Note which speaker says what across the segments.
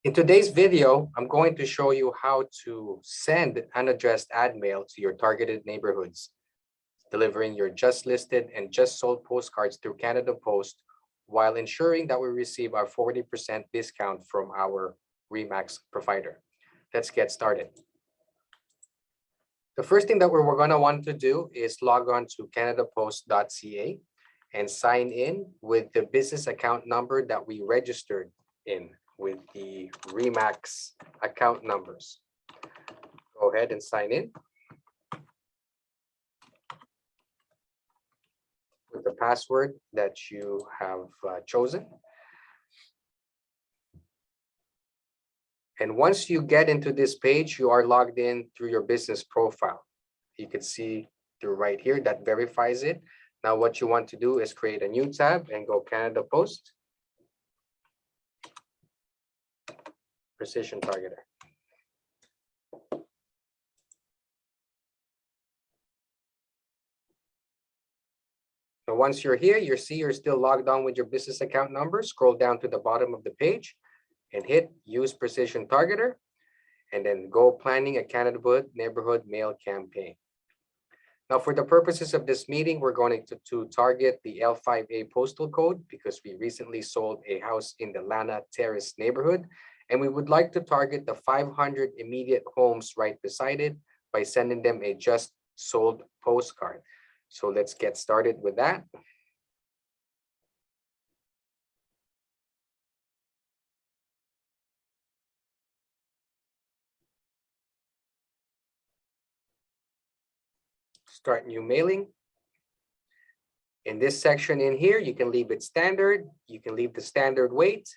Speaker 1: In today's video, I'm going to show you how to send unaddressed ad mail to your targeted neighborhoods, delivering your just listed and just sold postcards through Canada Post while ensuring that we receive our 40% discount from our Remax provider. Let's get started. The first thing that we're going to want to do is log on to canadapost.ca and sign in with the business account number that we registered in with the Remax account numbers. Go ahead and sign in with the password that you have chosen. And once you get into this page, you are logged in through your business profile. You can see through right here that verifies it. Now what you want to do is create a new tab and go Canada Post. Precision targeter. So once you're here, you see you're still logged on with your business account number. Scroll down to the bottom of the page and hit Use Precision Targeter, and then go Planning a Canada Neighborhood Mail Campaign. Now, for the purposes of this meeting, we're going to target the L5A postal code because we recently sold a house in the Lana Terrace neighborhood. And we would like to target the 500 immediate homes right beside it by sending them a just sold postcard. So let's get started with that. Start new mailing. In this section in here, you can leave it standard. You can leave the standard weight.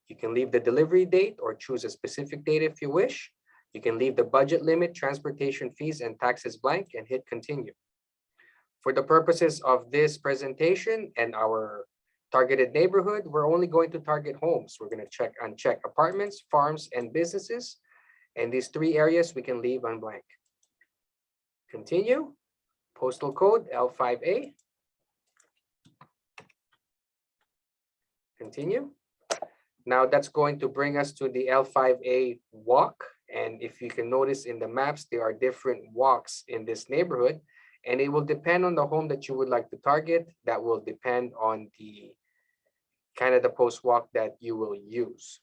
Speaker 1: You can leave the delivery date or choose a specific date if you wish. You can leave the budget limit, transportation fees, and taxes blank and hit continue. For the purposes of this presentation and our targeted neighborhood, we're only going to target homes. We're going to uncheck apartments, farms, and businesses. And these three areas we can leave on blank. Continue. Postal code L5A. Continue. Now that's going to bring us to the L5A walk. And if you can notice in the maps, there are different walks in this neighborhood. And it will depend on the home that you would like to target. That will depend on the Canada Post walk that you will use.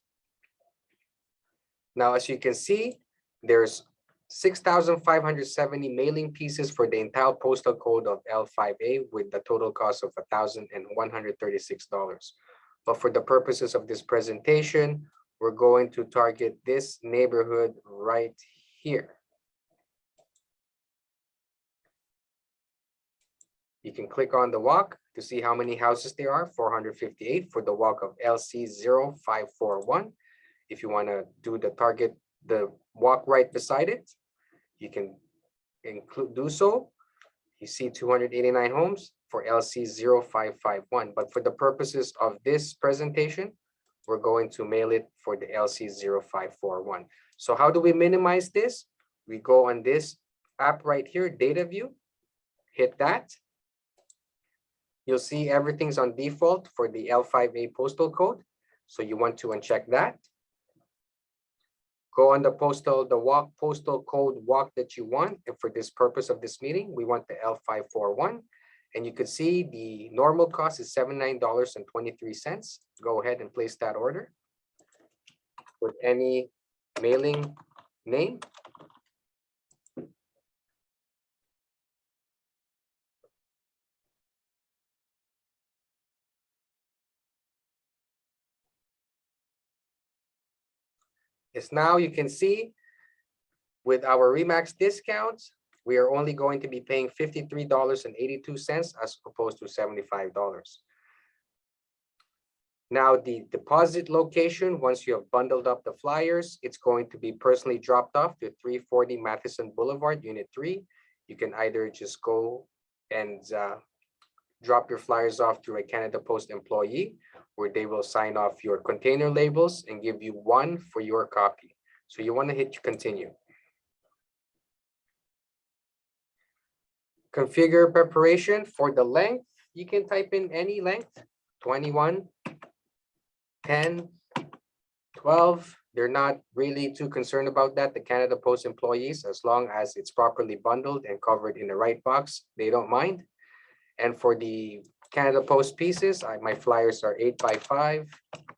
Speaker 1: Now, as you can see, there's 6,570 mailing pieces for the entire postal code of L5A with the total cost of $1,136. But for the purposes of this presentation, we're going to target this neighborhood right here. You can click on the walk to see how many houses there are, 458 for the walk of LC0541. If you want to do the walk right beside it, you can do so. You see 289 homes for LC0551. But for the purposes of this presentation, we're going to mail it for the LC0541. So how do we minimize this? We go on this app right here, Data View, hit that. You'll see everything's on default for the L5A postal code. So you want to uncheck that. Go on the postal code walk that you want. And for this purpose of this meeting, we want the L541. And you can see the normal cost is $79.23. Go ahead and place that order with any mailing name. Yes, now you can see with our Remax discounts, we are only going to be paying $53.82 as opposed to $75. Now the deposit location, once you have bundled up the flyers, it's going to be personally dropped off to 340 Matheson Boulevard, Unit 3. You can either just go and drop your flyers off to a Canada Post employee, where they will sign off your container labels and give you one for your copy. So you want to hit continue. Configure preparation for the length. You can type in any length, 21, 10, 12, they're not really too concerned about that. The Canada Post employees, as long as it's properly bundled and covered in the right box, they don't mind. And for the Canada Post pieces, my flyers are 8 by 5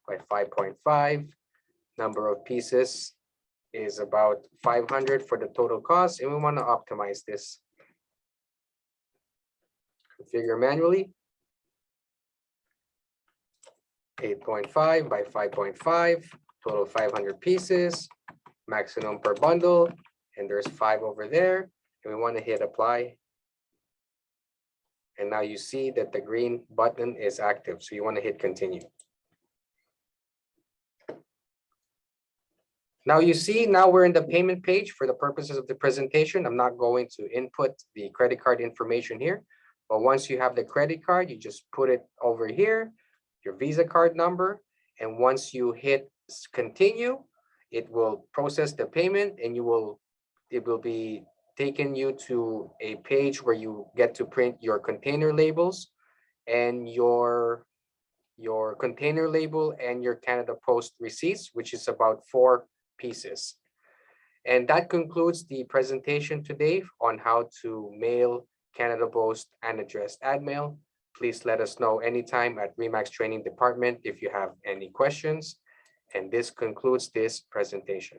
Speaker 1: by 5.5. Number of pieces is about 500 for the total cost, and we want to optimize this. Configure manually. 8.5 by 5.5, total 500 pieces, maximum per bundle, and there's 5 over there, and we want to hit apply. And now you see that the green button is active, so you want to hit continue. Now you see, now we're in the payment page. For the purposes of the presentation, I'm not going to input the credit card information here, but once you have the credit card, you just put it over here, your Visa card number, and once you hit continue, it will process the payment, and it will be taking you to a page where you get to print your container labels and your container label and your Canada Post receipts, which is about 4 pieces. And that concludes the presentation today on how to mail Canada Post unaddressed ad mail. Please let us know anytime at RE/MAX Training Department if you have any questions. And this concludes this presentation.